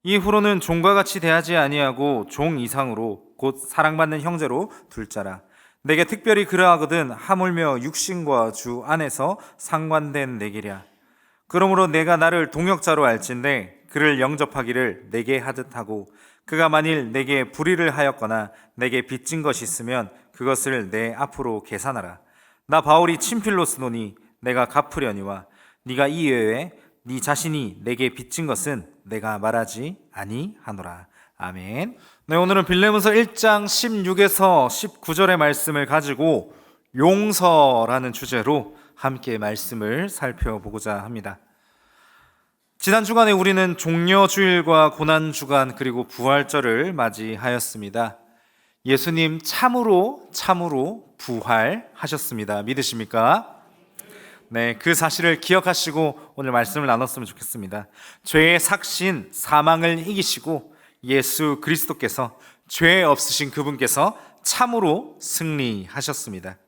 이후로는 종과 같이 대하지 아니하고 종 이상으로 곧 사랑받는 형제로 둘자라. 내게 특별히 그러하거든 하물며 육신과 주 안에서 상관된 내기랴. 그러므로 내가 나를 동역자로 알진대 그를 영접하기를 내게 하듯 하고, 그가 만일 내게 불의를 하였거나 내게 빚진 것이 있으면 그것을 내 앞으로 계산하라. 나 바울이 친필로 쓰노니 내가 갚으려니와 네가 이외에 네 자신이 내게 빚진 것은 내가 말하지 아니하노라. 아멘. 네, 오늘은 빌레몬서 1장 16에서 19절의 말씀을 가지고 용서라는 주제로 함께 말씀을 살펴보고자 합니다. 지난 주간에 우리는 종려주일과 고난주간 그리고 부활절을 맞이하였습니다. 예수님 참으로 부활하셨습니다. 믿으십니까? 네, 그 사실을 기억하시고 오늘 말씀을 나눴으면 좋겠습니다. 죄의 삭신, 사망을 이기시고 예수 그리스도께서 죄 없으신 그분께서 참으로 승리하셨습니다.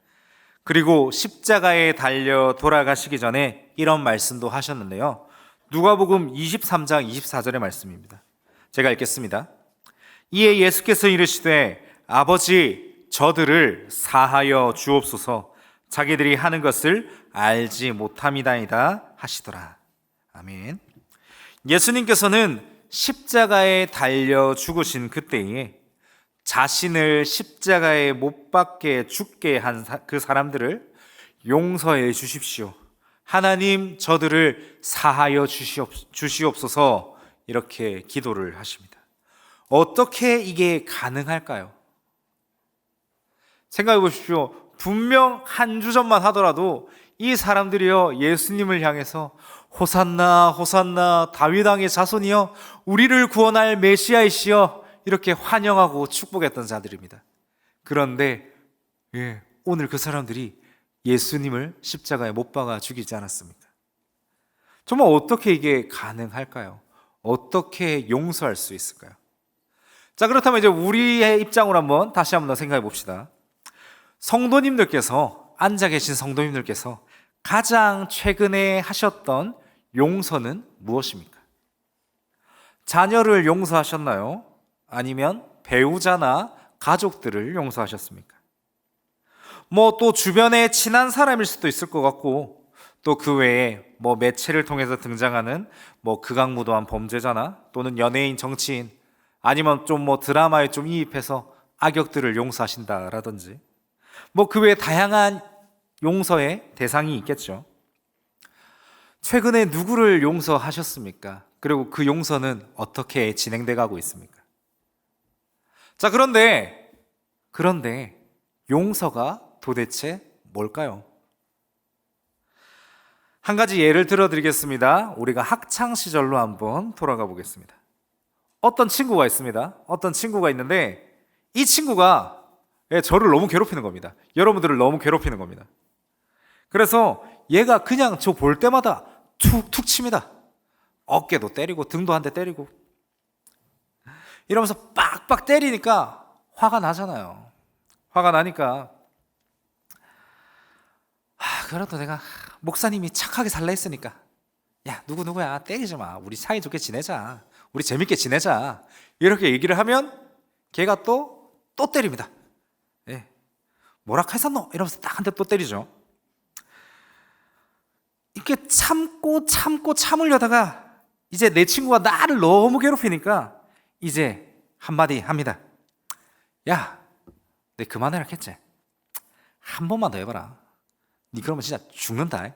그리고 십자가에 달려 돌아가시기 전에 이런 말씀도 하셨는데요. 누가복음 23장 24절의 말씀입니다. 제가 읽겠습니다. 이에 예수께서 이르시되 아버지 저들을 사하여 주옵소서, 자기들이 하는 것을 알지 못함이다이다 하시더라. 아멘. 예수님께서는 십자가에 달려 죽으신 그때에 자신을 십자가에 못 박게 죽게 한 그 사람들을 용서해 주십시오. 하나님 저들을 사하여 주시옵소서, 이렇게 기도를 하십니다. 어떻게 이게 가능할까요? 생각해 보십시오. 분명 한 주 전만 하더라도 이 사람들이요 예수님을 향해서 호산나 호산나 다윗 왕의 자손이여 우리를 구원할 메시아이시여 이렇게 환영하고 축복했던 자들입니다. 그런데 오늘 그 사람들이 예수님을 십자가에 못 박아 죽이지 않았습니까? 정말 어떻게 이게 가능할까요? 어떻게 용서할 수 있을까요? 자, 그렇다면 이제 우리의 입장으로 다시 한번 생각해 봅시다. 앉아 계신 성도님들께서 가장 최근에 하셨던 용서는 무엇입니까? 자녀를 용서하셨나요? 아니면 배우자나 가족들을 용서하셨습니까? 또 주변에 친한 사람일 수도 있을 것 같고, 또 그 외에 매체를 통해서 등장하는 극악무도한 범죄자나 또는 연예인, 정치인, 아니면 좀 드라마에 좀 이입해서 악역들을 용서하신다라든지 그 외에 다양한 용서의 대상이 있겠죠. 최근에 누구를 용서하셨습니까? 그리고 그 용서는 어떻게 진행돼 가고 있습니까? 자, 그런데 용서가 도대체 뭘까요? 한 가지 예를 들어드리겠습니다. 우리가 학창시절로 한번 돌아가 보겠습니다. 어떤 친구가 있습니다. 어떤 친구가 있는데 이 친구가 저를 너무 괴롭히는 겁니다. 여러분들을 너무 괴롭히는 겁니다. 그래서 얘가 그냥 저 볼 때마다 툭툭 칩니다. 어깨도 때리고 등도 한 대 때리고 이러면서 빡빡 때리니까 화가 나잖아요. 화가 나니까 그래도 내가 목사님이 착하게 살라 했으니까 야 누구야 때리지 마, 우리 사이좋게 지내자, 우리 재밌게 지내자, 이렇게 얘기를 하면 걔가 또 때립니다. 뭐라 했었노? 이러면서 딱 한 대 또 때리죠. 이렇게 참으려다가 이제 내 친구가 나를 너무 괴롭히니까 이제 한마디 합니다. 야, 내 그만해라 했지? 한 번만 더 해봐라. 니 그러면 진짜 죽는다.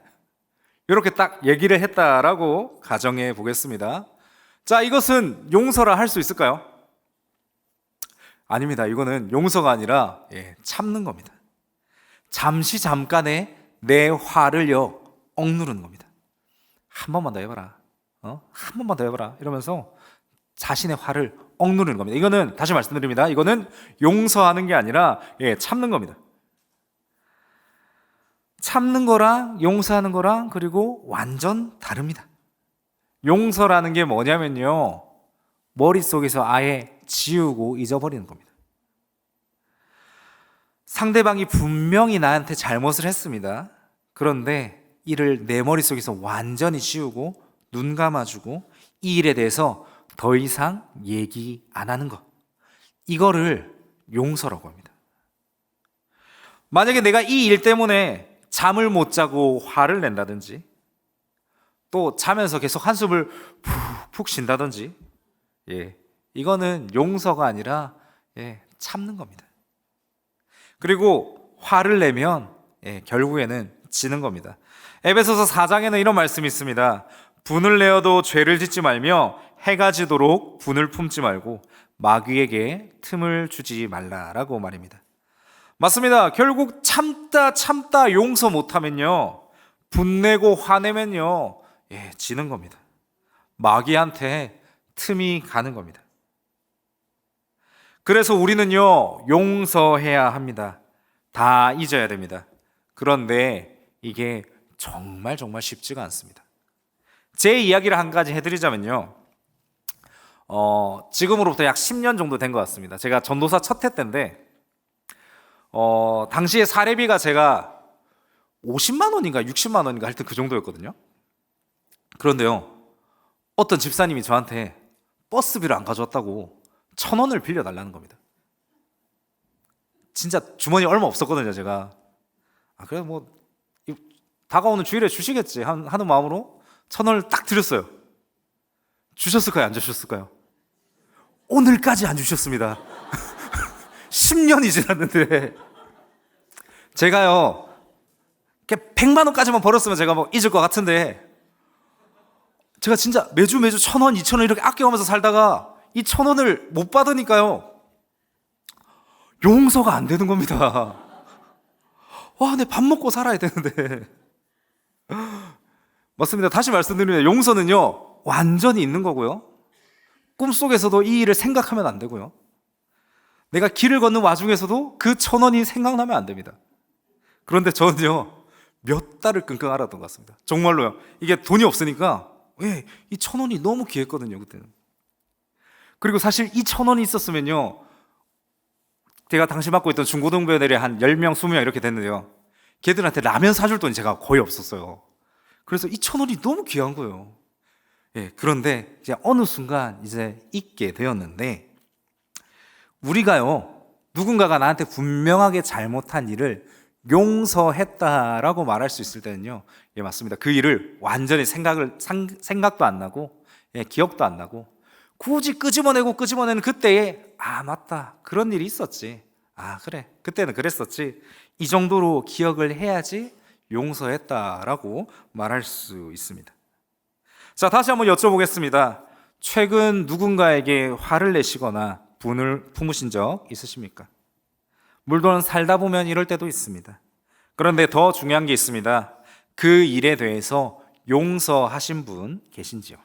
이렇게 딱 얘기를 했다라고 가정해 보겠습니다. 자, 이것은 용서라 할 수 있을까요? 아닙니다. 이거는 용서가 아니라 참는 겁니다. 잠깐의 내 화를 억누르는 겁니다. 한 번만 더 해봐라. 한 번만 더 해봐라. 이러면서 자신의 화를 억누르는 겁니다. 이거는 다시 말씀드립니다. 이거는 용서하는 게 아니라 참는 겁니다. 참는 거랑 용서하는 거랑 그리고 완전 다릅니다. 용서라는 게 뭐냐면요, 머릿속에서 아예 지우고 잊어버리는 겁니다. 상대방이 분명히 나한테 잘못을 했습니다. 그런데 이를 내 머릿속에서 완전히 지우고 눈 감아주고 이 일에 대해서 더 이상 얘기 안 하는 것, 이거를 용서라고 합니다. 만약에 내가 이 일 때문에 잠을 못 자고 화를 낸다든지, 또 자면서 계속 한숨을 푹푹 쉰다든지, 이거는 용서가 아니라 참는 겁니다. 그리고 화를 내면 결국에는 지는 겁니다. 에베소서 4장에는 이런 말씀이 있습니다. 분을 내어도 죄를 짓지 말며 해가 지도록 분을 품지 말고 마귀에게 틈을 주지 말라라고 말입니다. 맞습니다. 결국 참다 용서 못하면요, 분내고 화내면요, 지는 겁니다. 마귀한테 틈이 가는 겁니다. 그래서 우리는요, 용서해야 합니다. 다 잊어야 됩니다. 그런데 이게 정말 쉽지가 않습니다. 제 이야기를 한 가지 해드리자면요, 지금으로부터 약 10년 정도 된 것 같습니다. 제가 전도사 첫 해 때인데, 당시에 사례비가 제가 50만 원인가 60만 원인가 하여튼 그 정도였거든요. 그런데요, 어떤 집사님이 저한테 버스비를 안 가져왔다고 1,000원을 빌려달라는 겁니다. 진짜 주머니 얼마 없었거든요, 제가. 그래 뭐 다가오는 주일에 주시겠지 하는 마음으로 1,000원을 딱 드렸어요. 주셨을까요? 안 주셨을까요? 오늘까지 안 주셨습니다. 10년이 지났는데 제가요 100만 원까지만 벌었으면 제가 뭐 잊을 것 같은데, 제가 진짜 매주 1,000원, 2,000원 이렇게 아껴가면서 살다가 이 1,000원을 못 받으니까요, 용서가 안 되는 겁니다. 와, 내 밥 먹고 살아야 되는데. 맞습니다. 다시 말씀드리면 용서는요, 완전히 있는 거고요, 꿈속에서도 이 일을 생각하면 안 되고요, 내가 길을 걷는 와중에서도 그 1,000원이 생각나면 안 됩니다. 그런데 저는요, 몇 달을 끙끙 앓았던 것 같습니다. 정말로요. 이게 돈이 없으니까 이 1,000원이 너무 귀했거든요, 그때는. 그리고 사실 이 1,000원이 있었으면요, 제가 당시 맡고 있던 중고등부애들이 한 10명, 20명 이렇게 됐는데요, 걔들한테 라면 사줄 돈이 제가 거의 없었어요. 그래서 이 1,000원이 너무 귀한 거예요. 그런데 이제 어느 순간 이제 잊게 되었는데, 우리가요, 누군가가 나한테 분명하게 잘못한 일을 용서했다라고 말할 수 있을 때는요, 맞습니다. 그 일을 완전히 생각도 안 나고, 기억도 안 나고, 굳이 끄집어내는 그때에, 맞다, 그런 일이 있었지, 그래, 그때는 그랬었지, 이 정도로 기억을 해야지 용서했다라고 말할 수 있습니다. 자, 다시 한번 여쭤보겠습니다. 최근 누군가에게 화를 내시거나 분을 품으신 적 있으십니까? 물론 살다 보면 이럴 때도 있습니다. 그런데 더 중요한 게 있습니다. 그 일에 대해서 용서하신 분 계신지요?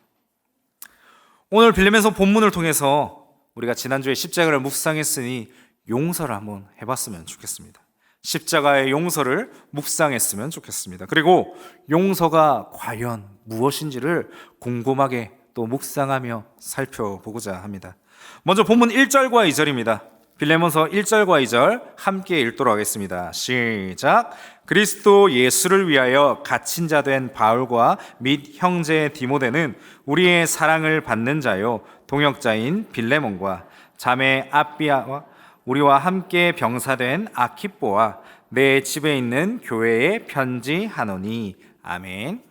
오늘 빌레몬서 본문을 통해서 우리가 지난주에 십자가를 묵상했으니 용서를 한번 해봤으면 좋겠습니다. 십자가의 용서를 묵상했으면 좋겠습니다. 그리고 용서가 과연 무엇인지를 궁금하게 또 묵상하며 살펴보고자 합니다. 먼저 본문 1절과 2절입니다. 빌레몬서 1절과 2절 함께 읽도록 하겠습니다. 시작. 그리스도 예수를 위하여 갇힌 자 된 바울과 및 형제 디모데는 우리의 사랑을 받는 자요 동역자인 빌레몬과 자매 아비아와 우리와 함께 병사된 아키뽀와 내 집에 있는 교회에 편지하노니. 아멘.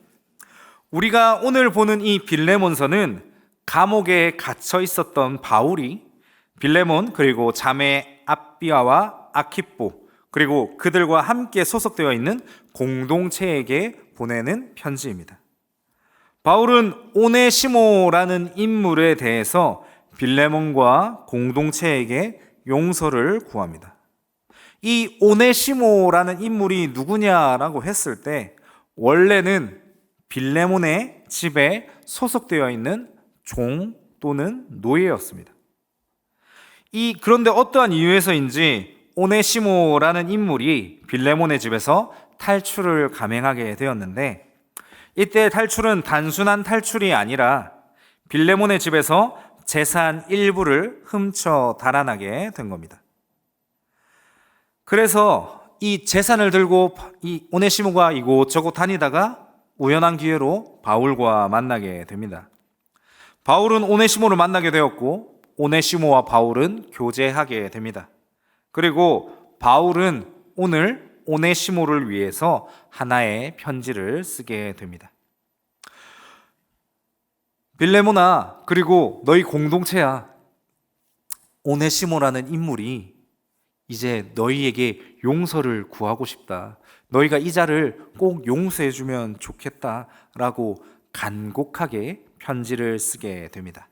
우리가 오늘 보는 이 빌레몬서는 감옥에 갇혀 있었던 바울이 빌레몬 그리고 자매 아비아와 아키뽀 그리고 그들과 함께 소속되어 있는 공동체에게 보내는 편지입니다. 바울은 오네시모라는 인물에 대해서 빌레몬과 공동체에게 용서를 구합니다. 이 오네시모라는 인물이 누구냐라고 했을 때, 원래는 빌레몬의 집에 소속되어 있는 종 또는 노예였습니다. 그런데 어떠한 이유에서인지 오네시모라는 인물이 빌레몬의 집에서 탈출을 감행하게 되었는데, 이때 탈출은 단순한 탈출이 아니라 빌레몬의 집에서 재산 일부를 훔쳐 달아나게 된 겁니다. 그래서 이 재산을 들고 이 오네시모가 이곳저곳 다니다가 우연한 기회로 바울과 만나게 됩니다. 바울은 오네시모를 만나게 되었고 오네시모와 바울은 교제하게 됩니다. 그리고 바울은 오늘 오네시모를 위해서 하나의 편지를 쓰게 됩니다. 빌레몬아, 그리고 너희 공동체야, 오네시모라는 인물이 이제 너희에게 용서를 구하고 싶다. 너희가 이 자를 꼭 용서해주면 좋겠다라고 간곡하게 편지를 쓰게 됩니다.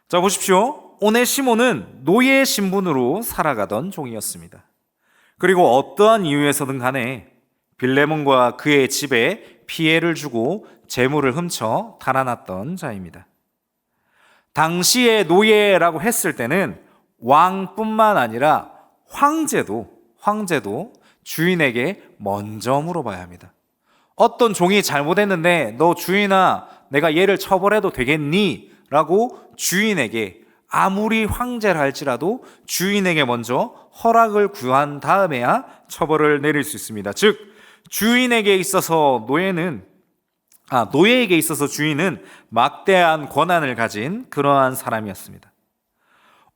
자, 보십시오. 오네시모는 노예 신분으로 살아가던 종이었습니다. 그리고 어떠한 이유에서든 간에 빌레몬과 그의 집에 피해를 주고 재물을 훔쳐 달아났던 자입니다. 당시의 노예라고 했을 때는 왕뿐만 아니라 황제도 주인에게 먼저 물어봐야 합니다. 어떤 종이 잘못했는데 너 주인아, 내가 얘를 처벌해도 되겠니? 라고 주인에게, 아무리 황제라 할지라도 주인에게 먼저 허락을 구한 다음에야 처벌을 내릴 수 있습니다. 즉 주인에게 있어서 노예에게 있어서 주인은 막대한 권한을 가진 그러한 사람이었습니다.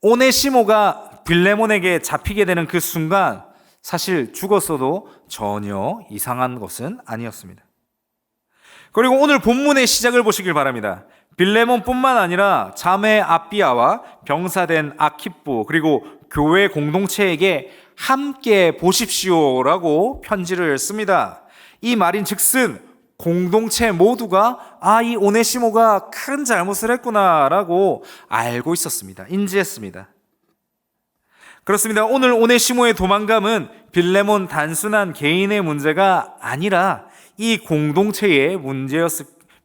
오네시모가 빌레몬에게 잡히게 되는 그 순간 사실 죽었어도 전혀 이상한 것은 아니었습니다. 그리고 오늘 본문의 시작을 보시길 바랍니다. 빌레몬뿐만 아니라 자매 아비아와 병사된 아키포, 그리고 교회 공동체에게 함께 보십시오라고 편지를 씁니다. 이 말인즉슨 공동체 모두가 이 오네시모가 큰 잘못을 했구나라고 알고 있었습니다. 인지했습니다. 그렇습니다. 오늘 오네시모의 도망감은 빌레몬 단순한 개인의 문제가 아니라 이 공동체의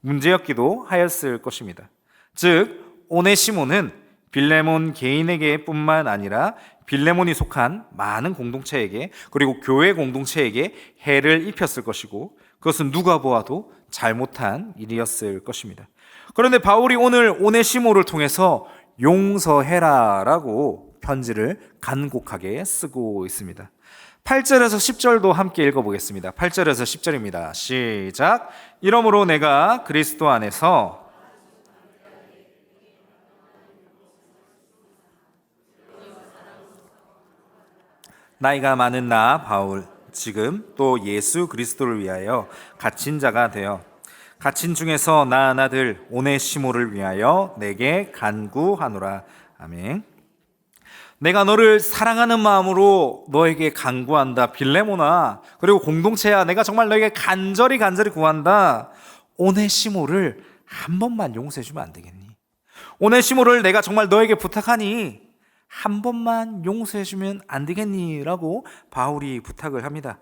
문제였기도 하였을 것입니다. 즉 오네시모는 빌레몬 개인에게 뿐만 아니라 빌레몬이 속한 많은 공동체에게, 그리고 교회 공동체에게 해를 입혔을 것이고, 그것은 누가 보아도 잘못한 일이었을 것입니다. 그런데 바울이 오늘 오네시모를 통해서 용서해라라고 편지를 간곡하게 쓰고 있습니다. 8절에서 10절도 함께 읽어보겠습니다. 8절에서 10절입니다. 시작. 이러므로 내가 그리스도 안에서 나이가 많은 나 바울, 지금 또 예수 그리스도를 위하여 갇힌 자가 되어 갇힌 중에서 낳은 아들 오네시모를 위하여 내게 간구하노라. 아멘. 내가 너를 사랑하는 마음으로 너에게 간구한다. 빌레몬아, 그리고 공동체야, 내가 정말 너에게 간절히 구한다. 오네시모를 한 번만 용서해주면 안 되겠니? 오네시모를 내가 정말 너에게 부탁하니 한 번만 용서해주면 안 되겠니? 라고 바울이 부탁을 합니다.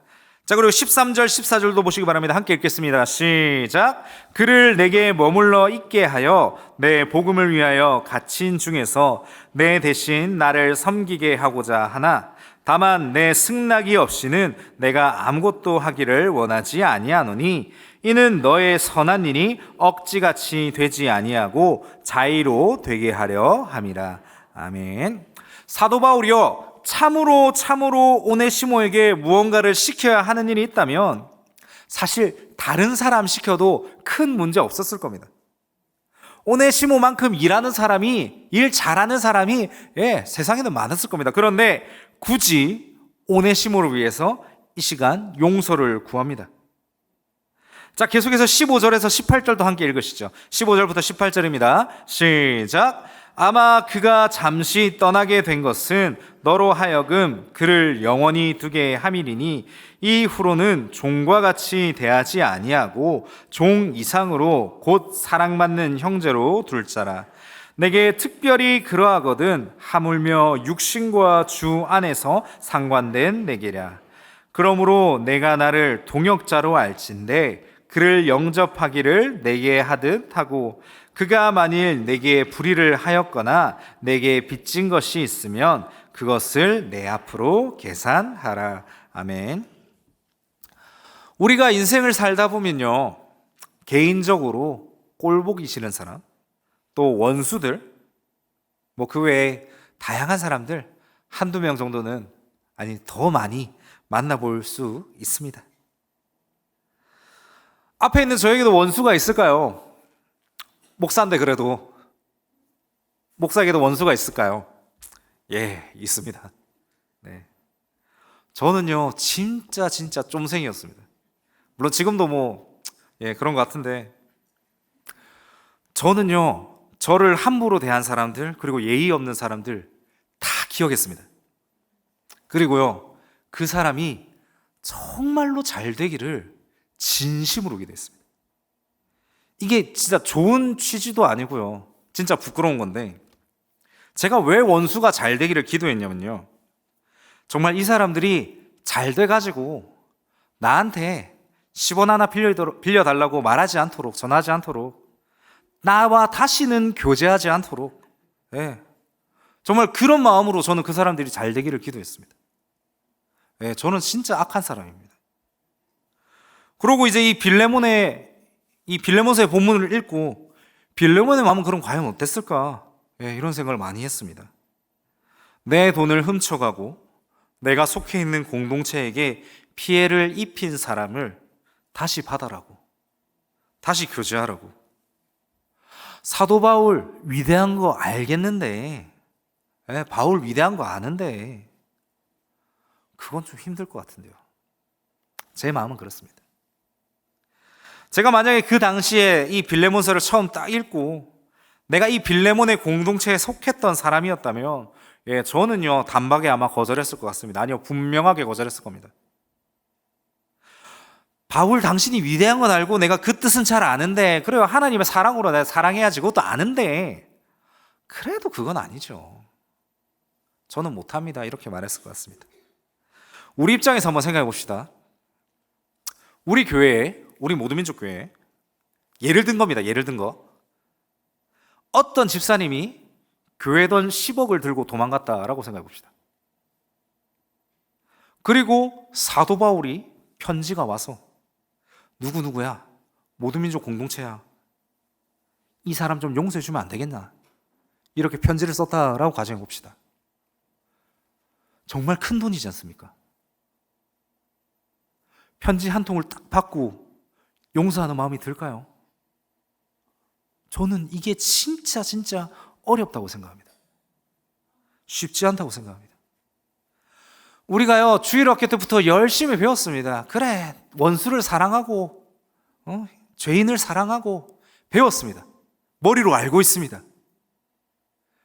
자, 그리고 13절 14절도 보시기 바랍니다. 함께 읽겠습니다. 시작. 그를 내게 머물러 있게 하여 내 복음을 위하여 갇힌 중에서 내 대신 나를 섬기게 하고자 하나, 다만 내 승낙이 없이는 내가 아무것도 하기를 원하지 아니하노니 이는 너의 선한 일이 억지같이 되지 아니하고 자의로 되게 하려 함이라. 아멘. 사도 바울이요, 참으로 오네시모에게 무언가를 시켜야 하는 일이 있다면 사실 다른 사람 시켜도 큰 문제 없었을 겁니다. 오네시모만큼 일하는 사람이, 일 잘하는 사람이 세상에는 많았을 겁니다. 그런데 굳이 오네시모를 위해서 이 시간 용서를 구합니다. 자, 계속해서 15절에서 18절도 함께 읽으시죠. 15절부터 18절입니다. 시작. 아마 그가 잠시 떠나게 된 것은 너로 하여금 그를 영원히 두게 함이리니 이후로는 종과 같이 대하지 아니하고 종 이상으로 곧 사랑받는 형제로 둘 자라. 내게 특별히 그러하거든 하물며 육신과 주 안에서 상관된 내게랴. 그러므로 내가 나를 동역자로 알진대 그를 영접하기를 내게 하듯 하고, 그가 만일 내게 불의를 하였거나 내게 빚진 것이 있으면 그것을 내 앞으로 계산하라. 아멘. 우리가 인생을 살다 보면요, 개인적으로 꼴보기 싫은 사람, 또 원수들, 그 외에 다양한 사람들 한두 명 정도는, 아니 더 많이 만나볼 수 있습니다. 앞에 있는 저에게도 원수가 있을까요? 목사인데 그래도 목사에게도 원수가 있을까요? 예, 있습니다. 네. 저는요, 진짜 쫌생이었습니다. 물론 지금도 그런 것 같은데, 저는요, 저를 함부로 대한 사람들, 그리고 예의 없는 사람들 다 기억했습니다. 그리고요, 그 사람이 정말로 잘 되기를 진심으로 기도했습니다. 이게 진짜 좋은 취지도 아니고요, 진짜 부끄러운 건데, 제가 왜 원수가 잘 되기를 기도했냐면요, 정말 이 사람들이 잘 돼가지고 나한테 10원 하나 빌려달라고 말하지 않도록, 전하지 않도록, 나와 다시는 교제하지 않도록, 정말 그런 마음으로 저는 그 사람들이 잘 되기를 기도했습니다. 저는 진짜 악한 사람입니다. 그리고 이제 이 빌레몬서의 본문을 읽고 빌레몬의 마음은 그럼 과연 어땠을까? 이런 생각을 많이 했습니다. 내 돈을 훔쳐가고 내가 속해 있는 공동체에게 피해를 입힌 사람을 다시 받아라고, 다시 교제하라고. 사도 바울 위대한 거 알겠는데, 바울 위대한 거 아는데 그건 좀 힘들 것 같은데요. 제 마음은 그렇습니다. 제가 만약에 그 당시에 이 빌레몬서를 처음 딱 읽고 내가 이 빌레몬의 공동체에 속했던 사람이었다면, 저는요, 단박에 아마 거절했을 것 같습니다. 아니요, 분명하게 거절했을 겁니다. 바울 당신이 위대한 건 알고 내가 그 뜻은 잘 아는데, 그래요, 하나님의 사랑으로 내가 사랑해야지, 그것도 아는데 그래도 그건 아니죠. 저는 못합니다, 이렇게 말했을 것 같습니다. 우리 입장에서 한번 생각해 봅시다. 우리 교회에, 우리 모두민족교회에 예를 든 겁니다. 예를 든 거. 어떤 집사님이 교회 돈 10억을 들고 도망갔다라고 생각해 봅시다. 그리고 사도 바울이 편지가 와서 누구누구야, 모두민족 공동체야, 이 사람 좀 용서해 주면 안 되겠나, 이렇게 편지를 썼다라고 가정해 봅시다. 정말 큰 돈이지 않습니까? 편지 한 통을 딱 받고 용서하는 마음이 들까요? 저는 이게 진짜 어렵다고 생각합니다. 쉽지 않다고 생각합니다. 우리가요, 주일학교 때부터 열심히 배웠습니다. 그래, 원수를 사랑하고 죄인을 사랑하고 배웠습니다. 머리로 알고 있습니다.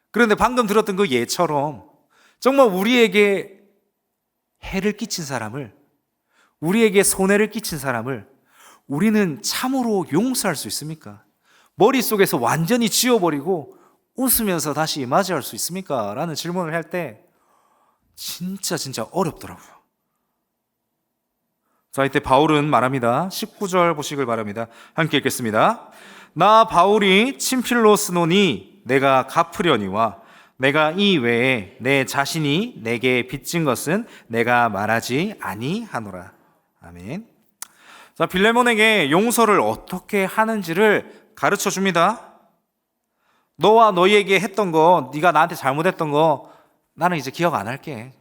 그런데 방금 들었던 그 예처럼 정말 우리에게 해를 끼친 사람을, 우리에게 손해를 끼친 사람을 우리는 참으로 용서할 수 있습니까? 머릿속에서 완전히 지워버리고 웃으면서 다시 맞이할 수 있습니까? 라는 질문을 할 때 진짜 어렵더라고요. 자, 이때 바울은 말합니다. 19절 보시길 바랍니다. 함께 읽겠습니다. 나 바울이 친필로 쓰노니 내가 갚으려니와 내가 이 외에 내 자신이 내게 빚진 것은 내가 말하지 아니하노라. 아멘. 자, 빌레몬에게 용서를 어떻게 하는지를 가르쳐 줍니다. 너와 너희에게 했던 거, 네가 나한테 잘못했던 거 나는 이제 기억 안 할게.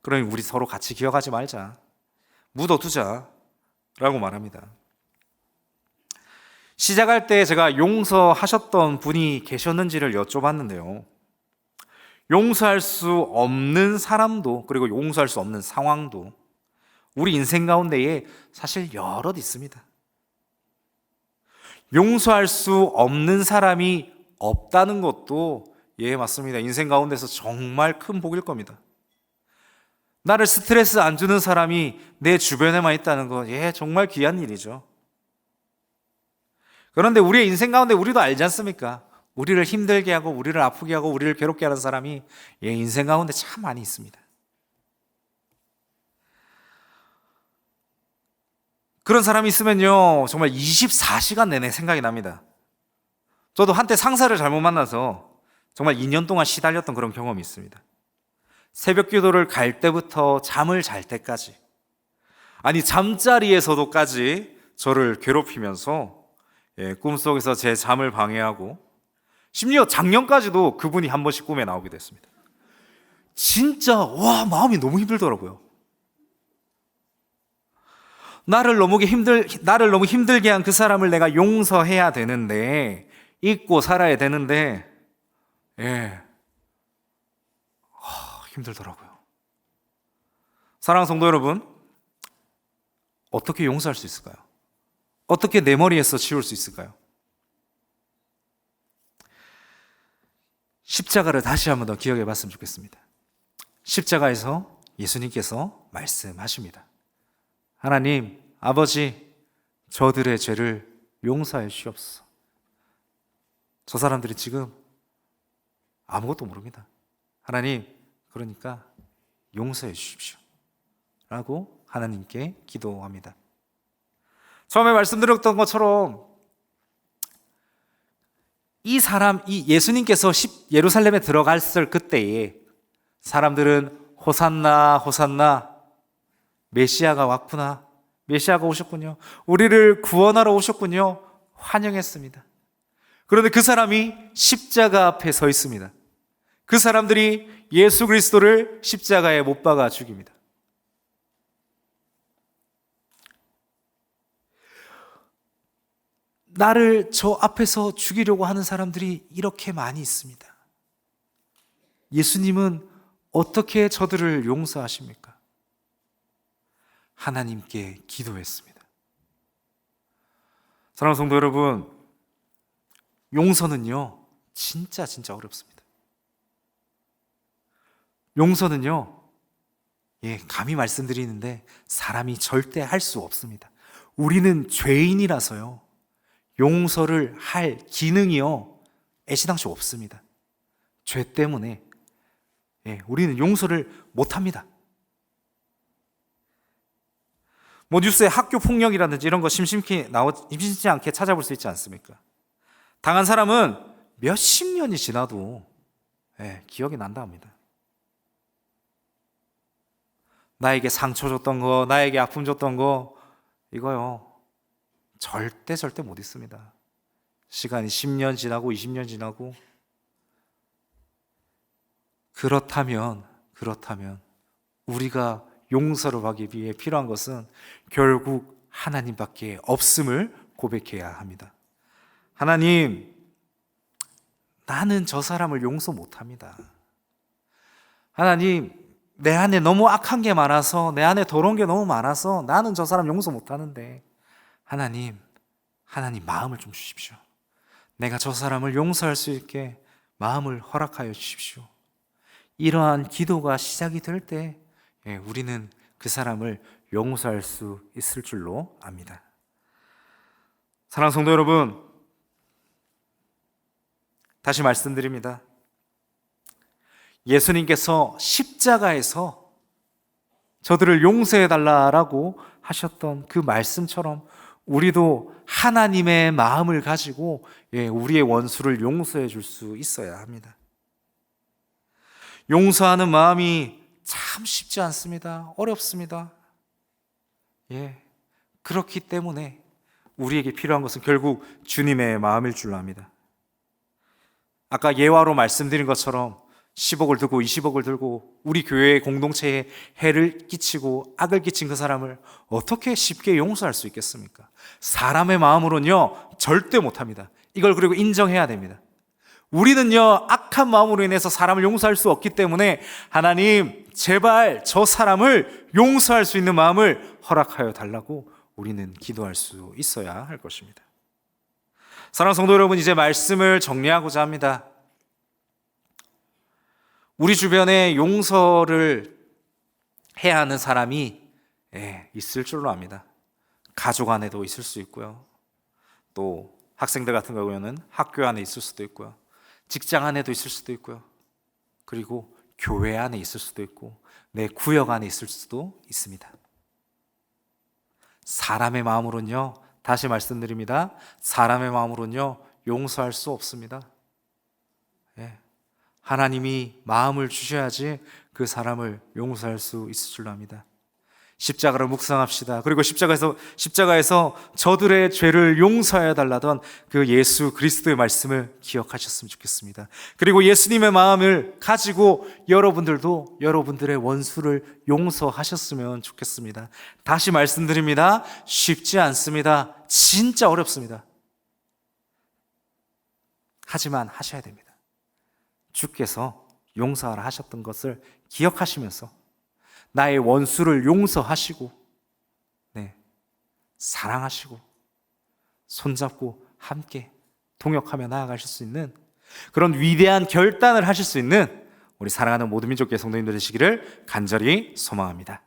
그러니 우리 서로 같이 기억하지 말자, 묻어두자 라고 말합니다. 시작할 때 제가 용서하셨던 분이 계셨는지를 여쭤봤는데요, 용서할 수 없는 사람도, 그리고 용서할 수 없는 상황도 우리 인생 가운데에 사실 여럿 있습니다. 용서할 수 없는 사람이 없다는 것도, 맞습니다, 인생 가운데서 정말 큰 복일 겁니다. 나를 스트레스 안 주는 사람이 내 주변에만 있다는 거, 정말 귀한 일이죠. 그런데 우리의 인생 가운데 우리도 알지 않습니까? 우리를 힘들게 하고 우리를 아프게 하고 우리를 괴롭게 하는 사람이 인생 가운데 참 많이 있습니다. 그런 사람이 있으면요, 정말 24시간 내내 생각이 납니다. 저도 한때 상사를 잘못 만나서 정말 2년 동안 시달렸던 그런 경험이 있습니다. 새벽 기도를 갈 때부터 잠을 잘 때까지, 아니 잠자리에서도까지 저를 괴롭히면서 꿈속에서 제 잠을 방해하고, 심지어 작년까지도 그분이 한 번씩 꿈에 나오기도 했습니다. 진짜 마음이 너무 힘들더라고요. 나를 너무 힘들게 한 그 사람을 내가 용서해야 되는데, 잊고 살아야 되는데, 예, 힘들더라고요. 사랑하는 성도 여러분, 어떻게 용서할 수 있을까요? 어떻게 내 머리에서 지울 수 있을까요? 십자가를 다시 한번 더 기억해 봤으면 좋겠습니다. 십자가에서 예수님께서 말씀하십니다. 하나님, 아버지, 저들의 죄를 용서해 주옵소서. 저 사람들이 지금 아무것도 모릅니다. 하나님, 그러니까 용서해 주십시오 라고 하나님께 기도합니다. 처음에 말씀드렸던 것처럼 이 예수님께서 예루살렘에 들어갔을 그때에 사람들은 호산나 호산나, 메시아가 왔구나, 메시아가 오셨군요, 우리를 구원하러 오셨군요 환영했습니다. 그런데 그 사람이 십자가 앞에 서 있습니다. 그 사람들이 예수 그리스도를 십자가에 못 박아 죽입니다. 나를 저 앞에서 죽이려고 하는 사람들이 이렇게 많이 있습니다. 예수님은 어떻게 저들을 용서하십니까? 하나님께 기도했습니다. 사랑하는 성도 여러분, 용서는요, 진짜 어렵습니다. 용서는요, 감히 말씀드리는데 사람이 절대 할 수 없습니다. 우리는 죄인이라서요, 용서를 할 기능이요, 애시당초 없습니다. 죄 때문에 우리는 용서를 못합니다. 뭐 뉴스에 학교 폭력이라든지 이런 거 심심치 않게 찾아볼 수 있지 않습니까? 당한 사람은 몇십 년이 지나도 기억이 난다 합니다. 나에게 상처 줬던 거, 나에게 아픔 줬던 거, 이거요 절대 못 잊습니다. 시간이 10년 지나고 20년 지나고. 그렇다면 우리가 용서를 하기 위해 필요한 것은 결국 하나님밖에 없음을 고백해야 합니다. 하나님, 나는 저 사람을 용서 못합니다. 하나님, 내 안에 너무 악한 게 많아서, 내 안에 더러운 게 너무 많아서 나는 저 사람 용서 못하는데, 하나님 마음을 좀 주십시오. 내가 저 사람을 용서할 수 있게 마음을 허락하여 주십시오. 이러한 기도가 시작이 될 때 우리는 그 사람을 용서할 수 있을 줄로 압니다. 사랑하는 성도 여러분, 다시 말씀드립니다. 예수님께서 십자가에서 저들을 용서해달라고 하셨던 그 말씀처럼 우리도 하나님의 마음을 가지고 우리의 원수를 용서해 줄 수 있어야 합니다. 용서하는 마음이 참 쉽지 않습니다. 어렵습니다. 그렇기 때문에 우리에게 필요한 것은 결국 주님의 마음일 줄로 압니다. 아까 예화로 말씀드린 것처럼 10억을 들고 20억을 들고 우리 교회의 공동체에 해를 끼치고 악을 끼친 그 사람을 어떻게 쉽게 용서할 수 있겠습니까? 사람의 마음으로는요 절대 못합니다. 이걸 그리고 인정해야 됩니다. 우리는요 악한 마음으로 인해서 사람을 용서할 수 없기 때문에 하나님, 제발 저 사람을 용서할 수 있는 마음을 허락하여 달라고 우리는 기도할 수 있어야 할 것입니다. 사랑하는 성도 여러분, 이제 말씀을 정리하고자 합니다. 우리 주변에 용서를 해야 하는 사람이 있을 줄로 압니다. 가족 안에도 있을 수 있고요, 또 학생들 같은 경우에는 학교 안에 있을 수도 있고요, 직장 안에도 있을 수도 있고요, 그리고 교회 안에 있을 수도 있고 내 구역 안에 있을 수도 있습니다. 사람의 마음으로는요, 다시 말씀드립니다, 사람의 마음으로는요 용서할 수 없습니다. 하나님이 마음을 주셔야지 그 사람을 용서할 수 있을 줄로 압니다. 십자가를 묵상합시다. 그리고 십자가에서 저들의 죄를 용서해 달라던 그 예수 그리스도의 말씀을 기억하셨으면 좋겠습니다. 그리고 예수님의 마음을 가지고 여러분들도 여러분들의 원수를 용서하셨으면 좋겠습니다. 다시 말씀드립니다. 쉽지 않습니다. 진짜 어렵습니다. 하지만 하셔야 됩니다. 주께서 용서하라 하셨던 것을 기억하시면서 나의 원수를 용서하시고 사랑하시고 손잡고 함께 동역하며 나아가실 수 있는 그런 위대한 결단을 하실 수 있는 우리 사랑하는 모든 민족교회 성도님들 되시기를 간절히 소망합니다.